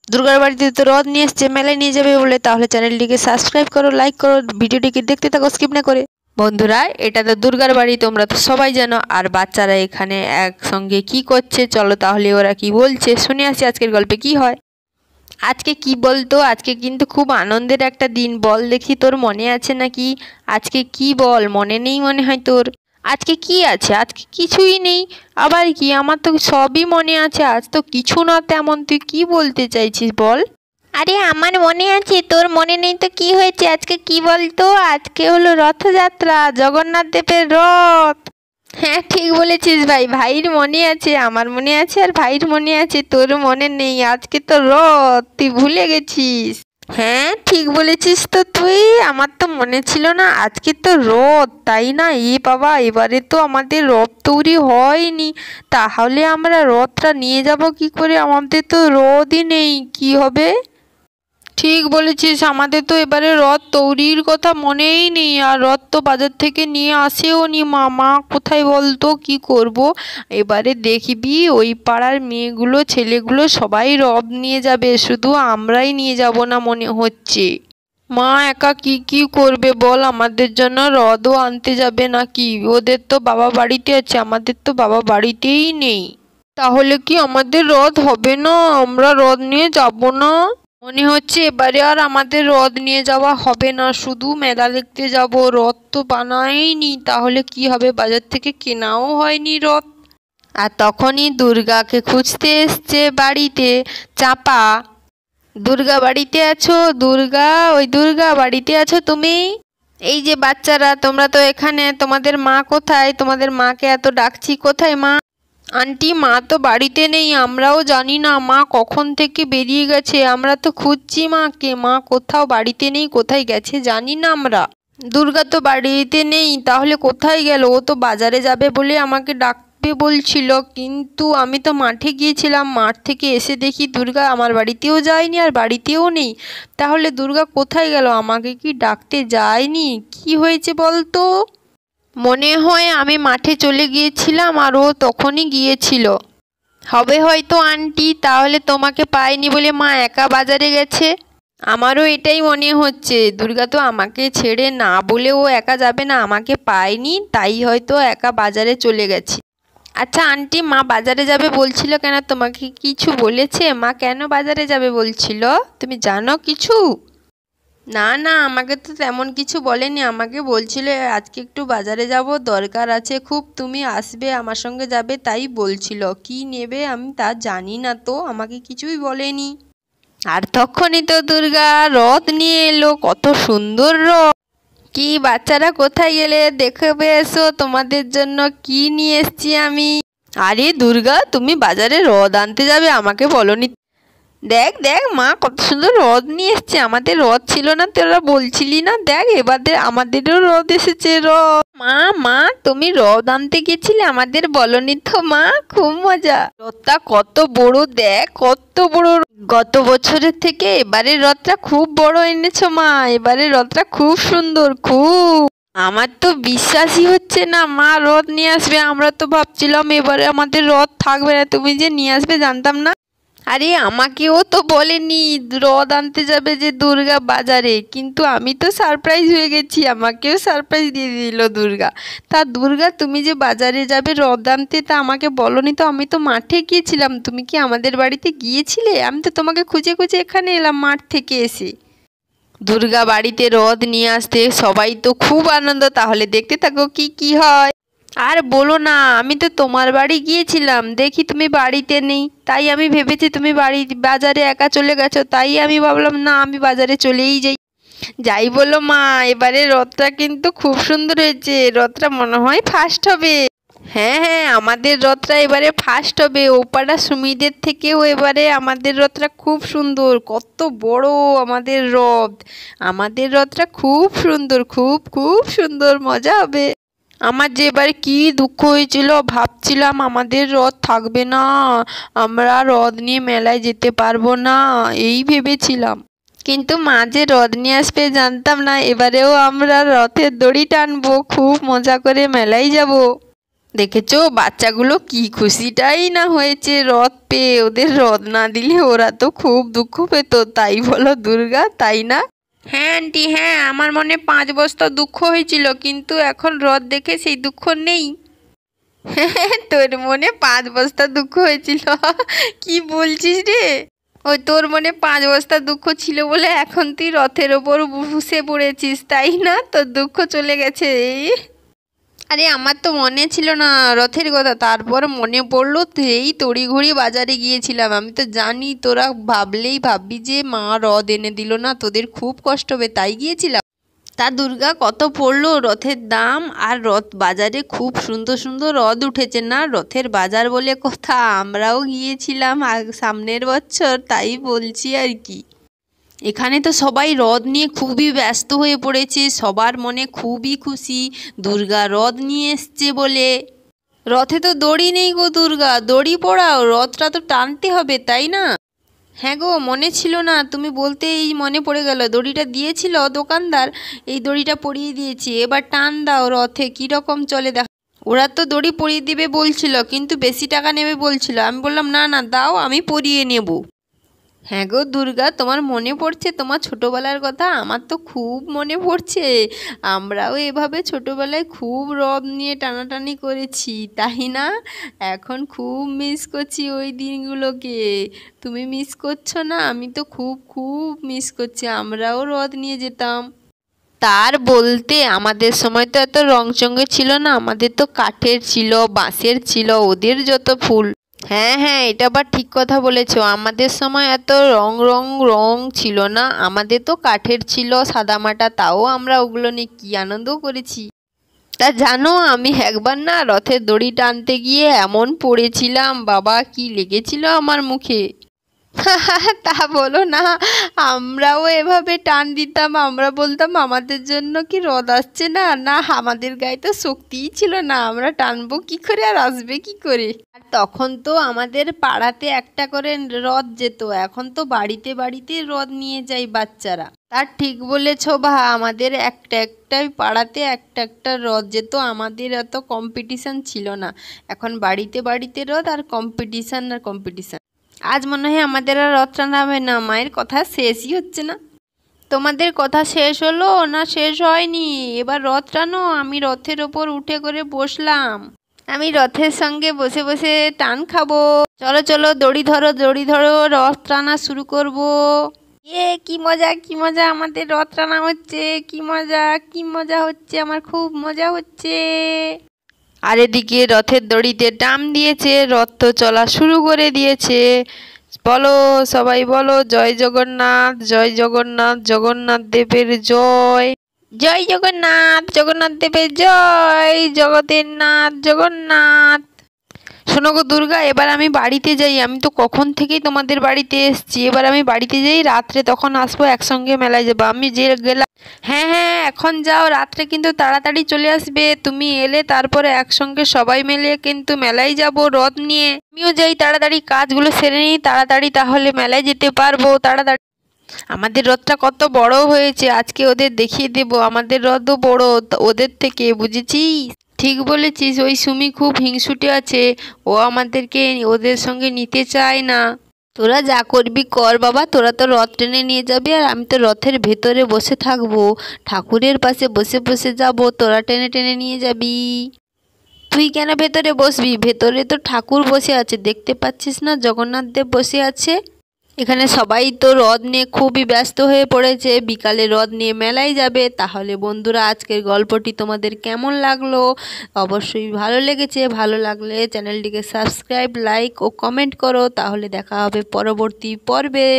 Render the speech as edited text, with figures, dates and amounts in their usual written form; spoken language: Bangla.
দুর্গার বাড়িতে তো রথ নিয়ে এসছে, মেলায় নিয়ে যাবে বলে। তাহলে চ্যানেলটিকে সাবস্ক্রাইব করো, লাইক করো, ভিডিওটিকে দেখতে থাকো স্কিপ না করে। বন্ধুরা, এটা তো দুর্গার বাড়ি, তোমরা তো সবাই জানো। আর বাচ্চারা এখানে একসঙ্গে কি করছে, চলো তাহলে ওরা কি বলছে শুনে আসি আজকের গল্পে কি হয়। আজকে কি বলতো, আজকে কিন্তু খুব আনন্দের একটা দিন। বল দেখি, তোর মনে আছে নাকি? আজকে কি বল, মনে নেই মনে হয় তোর? আজকে কি আছে? আজকে কিছুই নেই। আবার কি? আমার তো সবই মনে আছে, আজ তো কিছু না তেমন। তুই কি বলতে চাইছিস বল? আরে আমার মনে আছে, তোর মনে নেই তো কি হয়েছে? আজকে কি বলতো, আজকে হলো রথযাত্রা, জগন্নাথ দেবের রথ। হ্যাঁ, ঠিক বলেছিস ভাই। ভাইয়ের মনে আছে, আমার মনে আছে, আর ভাইয়ের মনে আছে, তোর মনে নেই। আজকে তো রথ, তুই ভুলে গেছিস। হ্যাঁ, ঠিক বলেছিস তো তুই, আমার তো মনে ছিল না। আজকে তো রথ, তাই না? বাবা, এবারে তো আমাদের রথ তৈরি হয়নি। তাহলে আমরা রথটা নিয়ে যাব কি করে? আমাদের তো রথই নেই, কি হবে? ঠিক বলেছিস, আমাদের তো এবারে রথ তৈরির কথা মনেই নেই। আর রথ তো বাজার থেকে নিয়ে আসেও নি মা কোথায় বলতো? কি করব? এবারে দেখবি ওই পাড়ার মেয়েগুলো ছেলেগুলো সবাই রথ নিয়ে যাবে, শুধু আমরাই নিয়ে যাব না মনে হচ্ছে। মা একা কি কি করবে বল? আমাদের জন্য রথও আনতে যাবে নাকি? ওদের তো বাবা বাড়িতে আছে, আমাদের তো বাবা বাড়িতেই নেই। তাহলে কি আমাদের রথ হবে না? আমরা রথ নিয়ে যাব না? মনে হচ্ছে এবারে আর আমাদের রথ নিয়ে যাওয়া হবে না, শুধু মেলা দেখতে যাব। রথ তো বানাইনি, তাহলে কি হবে? বাজার থেকে কেনাও হয়নি রথ। আর তখনই দুর্গাকে খুঁজতে এসছে বাড়িতে চাপা। দুর্গা বাড়িতে আছো? দুর্গা, ওই দুর্গা বাড়িতে আছো তুমি? এই যে বাচ্চারা, তোমরা তো এখানে, তোমাদের মা কোথায়? তোমাদের মাকে এত ডাকছি, কোথায় মা? আন্টি, মা তো বাড়িতে নেই, আমরাও জানি না মা কখন থেকে বেরিয়ে গেছে। আমরা তো খুঁজছি মাকে, মা কোথাও বাড়িতে নেই, কোথায় গেছে জানি না আমরা। দুর্গা তো বাড়িতে নেই, তাহলে কোথায় গেল? ও তো বাজারে যাবে বলে আমাকে ডাকবে বলছিল, কিন্তু আমি তো মাঠে গিয়েছিলাম। মাঠ থেকে এসে দেখি দুর্গা আমার বাড়িতেও যায়নি আর বাড়িতেও নেই। তাহলে দুর্গা কোথায় গেল? আমাকে কি ডাকতে যায়নি? কি হয়েছে বলতো? মনে হয় আমি মাঠে চলে গিয়েছিলাম আর ও তখনই গিয়েছিল। হবে হয়তো আন্টি, তাহলে তোমাকে পাইনি বলে মা একা বাজারে গেছে। আমারও এটাই মনে হচ্ছে, দুর্গা তো আমাকে ছেড়ে না বলে ও একা যাবে না, আমাকে পায়নি তাই হয়তো একা বাজারে চলে গেছে। আচ্ছা আন্টি, মা বাজারে যাবে বলছিল কেন? তোমাকে কিছু বলেছে? মা কেন বাজারে যাবে বলছিল? তুমি জানো কিছু? না না, আমাকে তো তেমন কিছু বলেনি। আমাকে বলছিল আজকে একটু বাজারে যাব, দরকার আছে খুব, তুমি আসবে, আমার সঙ্গে যাবে, তাই বলছিল। কি নেবে আমি তা জানি না তো, আমাকে কিছুই বলেনি। আর তখনই তো দুর্গা রথ নিয়ে এলো, কত সুন্দর রথ। কি বাচ্চারা, কোথায় গেলে? দেখবে এসো, তোমাদের জন্য কি নিয়ে এসছি আমি। আরে দুর্গা, তুমি বাজারে রথ আনতে যাবে, আমাকে বলনি। দেখ দেখ মা, কত সুন্দর রথ নিয়ে এসছে। আমাদের রথ ছিল না, তোরা বলছিলি না? দেখ এবারে আমাদেরও রথ এসেছে। রথ মা, মা তুমি রথ আনতে গেছিলে, আমাদের বলনি তো মা। খুব মজা, রথটা কত বড়, দেখ কত বড়। গত বছরের থেকে এবারে রথটা খুব বড় এনেছো মা, এবারে রথটা খুব সুন্দর, খুব। আমার তো বিশ্বাসই হচ্ছে না মা রথ নিয়ে আসবে। আমরা তো ভাবছিলাম এবারে আমাদের রথ থাকবে না, তুমি যে নিয়ে আসবে জানতাম না। আরে আমাকেও তো বলেনি রথ আনতে যাবে যে দুর্গা বাজারে, কিন্তু আমি তো সারপ্রাইজ হয়ে গেছি, আমাকেও সারপ্রাইজ দিয়ে দিল দুর্গা। তা দুর্গা, তুমি যে বাজারে যাবে রথ আনতে, তা আমাকে বলনি তো? আমি তো মাঠে গিয়েছিলাম, তুমি কি আমাদের বাড়িতে গিয়েছিলে? আমি তো তোমাকে খুঁজে খুঁজে এখানে এলাম মাঠ থেকে এসে। দুর্গা বাড়িতে রথ নিয়ে আসতে সবাই তো খুব আনন্দ। তাহলে দেখতে থাকো কি কি হয়। আর বলো না, আমি তো তোমার বাড়ি গিয়েছিলাম, দেখি তুমি বাড়িতে নেই, তাই আমি ভেবেছি তুমি বাজারে একা চলে গেছো, তাই আমি ভাবলাম না, আমি বাজারে চলেই যাই। যাই বলো মা, এবারে রথটা কিন্তু খুব সুন্দর হয়েছে, রথটা মনে হয় ফার্স্ট হবে। হ্যাঁ হ্যাঁ, আমাদের রথটা এবারে ফার্স্ট হবে, ওপাড়া সুমিদের থেকেও এবারে আমাদের রথটা খুব সুন্দর। কত বড় আমাদের রথ, আমাদের রথটা খুব সুন্দর, খুব খুব সুন্দর, মজা হবে। আমার যে এবারে কি দুঃখ হয়েছিল, ভাবছিলাম আমাদের রথ থাকবে না, আমরা রথ নিয়ে মেলায় যেতে পারবো না, এই ভেবেছিলাম। কিন্তু মা যে রথ নিয়ে আসবে জানতাম না। এবারেও আমরা রথের দড়ি টানবো, খুব মজা করে মেলায় যাব। দেখেছো বাচ্চাগুলো কি খুশিটাই না হয়েছে রথ পেয়ে। ওদের রথ না দিলে ওরা তো খুব দুঃখ পেত, তাই বলো দুর্গা, তাই না? হ্যাঁ আন্টি, হ্যাঁ আমার মনে 5 বস্তা দুঃখ হয়েছিল, কিন্তু এখন রথ দেখে সেই দুঃখ নেই। তোর মনে 5 বস্তা দুঃখ হয়েছিল? কি বলছিস রে? ওই তোর মনে 5 বস্তা দুঃখ ছিল বলে এখন তুই রথের ওপর বসে পড়েছিস, তাই না? তোর দুঃখ চলে গেছে। আরে আমার তো মনে ছিল না রথের কথা, তারপর মনে পড়লো এই তড়িঘড়ি বাজারে গিয়েছিলাম। আমি তো জানি তোরা ভাবলেই ভাববি যে মা রথ এনে দিল না, তোদের খুব কষ্ট হবে, তাই গিয়েছিলাম। তা দুর্গা কত পড়লো রথের দাম? আর রথ বাজারে খুব সুন্দর সুন্দর রথ উঠেছে না, রথের বাজার বলে কথা। আমরাও গিয়েছিলাম সামনের বছর, তাই বলছি আর কি। এখানে তো সবাই রথ নিয়ে খুবই ব্যস্ত হয়ে পড়েছে, সবার মনে খুবই খুশি দুর্গা রথ নিয়ে এসছে বলে। রথে তো দড়ি নেই গো দুর্গা, দড়ি পড়াও, রথটা তো টানতে হবে, তাই না? হ্যাঁ গো, মনে ছিল না, তুমি বলতেই মনে পড়ে গেল। দড়িটা দিয়েছিল দোকানদার, এই দড়িটা পরিয়ে দিয়েছি, এবার টান দাও রথে, কীরকম চলে দেখ। ওরা তো দড়ি পরিয়ে দিবে বলছিল, কিন্তু বেশি টাকা নেবে বলছিল। আমি বললাম না না দাও, আমি পরিয়ে নেব। হ্যাঁ গো দুর্গা, তোমার মনে পড়ছে তোমার ছোটোবেলার কথা? আমার তো খুব মনে পড়ছে। আমরাও এভাবে ছোটোবেলায় খুব রথ নিয়ে টানাটানি করেছি, তাই না? এখন খুব মিস করছি ওই দিনগুলোকে। তুমি মিস করছো না? আমি তো খুব খুব মিস করছি। আমরাও রথ নিয়ে যেতাম। তার বলতে আমাদের সময় তো এত রংচঙে ছিল না, আমাদের তো কাঠের ছিল, বাঁশের ছিল, ওদের যত ফুল। হ্যাঁ হ্যাঁ, এটা আবার ঠিক কথা বলেছো, আমাদের সময় এত রং ছিল না, আমাদের তো কাঠের ছিল সাদামাটা, তাও আমরা ওগুলো নিয়ে কি আনন্দ করেছি। তা জানো আমি একবার না রথের দড়ি টানতে গিয়ে এমন পড়েছিলাম, বাবা কি লেগেছিল আমার মুখে। তা বলো না, আমরাও এভাবে টান দিতাম, আমরা বলতাম আমাদের জন্য কি রথ আসছে না, না আমাদের গায়ে তো শক্তিই ছিল না, আমরা টানবো কি করে আর আসবে কি করে। আর তখন তো আমাদের পাড়াতে একটা করে রথ যেত, এখন তো বাড়িতে বাড়িতে রথ নিয়ে যায় বাচ্চারা। তার ঠিক বলেছ ভা, আমাদের একটাই পাড়াতে একটা রথ যেত, আমাদের এত কম্পিটিশন ছিল না। এখন বাড়িতে বাড়িতে রথ আর কম্পিটিশন আর কম্পিটিশন। আজ মনে হয় আমাদের আর রথ টানা হবে না, মায়ের কথা শেষই হচ্ছে না। তোমাদের কথা শেষ হলো না শেষ হয়নি? এবার রথ টানো, আমি রথের ওপর উঠে করে বসলাম। আমি রথের সঙ্গে বসে বসে টান খাবো। চলো চলো দড়ি ধরো, রথ টানা শুরু করব। কি মজা কি মজা, আমাদের রথ টানা হচ্ছে, কি মজা হচ্ছে, আমার খুব মজা হচ্ছে। আর এদিকে রথের দড়িতে টান দিয়েছে, রথ তো চলা শুরু করে দিয়েছে। বলো সবাই বলো, জয় জগন্নাথ, জয় জগন্নাথ, জগন্নাথ দেবের জয়। জয় জগন্নাথ, জগন্নাথ দেবের জয়, জগতের নাথ জগন্নাথ। শোনো গো দুর্গা, এবার আমি বাড়িতে যাই, আমি তো কখন থেকেই তোমাদের বাড়িতে এসছি, এবার আমি বাড়িতে যাই, রাত্রে তখন আসবো, একসঙ্গে মেলায় যাবো। আমি যে গেলাম, হ্যাঁ হ্যাঁ এখন যাও, রাত্রে কিন্তু তাড়াতাড়ি চলে আসবে। তুমি এলে তারপরে একসঙ্গে সবাই মিলে কিন্তু মেলায় যাব রথ নিয়ে। আমিও যাই তাড়াতাড়ি, কাজগুলো সেরে নিই তাড়াতাড়ি, তাহলে মেলায় যেতে পারবো তাড়াতাড়ি। আমাদের রথটা কত বড় হয়েছে, আজকে ওদের দেখিয়ে দেব আমাদের রথও বড় ওদের থেকে, বুঝেছিস? ঠিক বলেছিস, ওই সুমি খুব হিংসুটে আছে, ও আমাদেরকে ওদের সঙ্গে নিতে চায় না। তোরা যা করবি কর বাবা, তোরা তো রথ টেনে নিয়ে যাবি, আর আমি তো রথের ভেতরে বসে থাকবো, ঠাকুরের পাশে বসে বসে যাব, তোরা টেনে টেনে নিয়ে যাবি। তুই কেন ভেতরে বসবি? ভেতরে তো ঠাকুর বসে আছে, দেখতে পাচ্ছিস না জগন্নাথ দেব বসে আছে। এখানে সবাই তো রথ নিয়ে খুবই ব্যস্ত হয়ে পড়েছে, বিকালে রথ নিয়ে মেলায় যাবে। তাহলে বন্ধুরা আজকের গল্পটি তোমাদের কেমন লাগলো? অবশ্যই ভালো লেগেছে, ভালো লাগলে চ্যানেলটিকে সাবস্ক্রাইব, লাইক ও কমেন্ট করো। তাহলে দেখা হবে পরবর্তী পর্বে।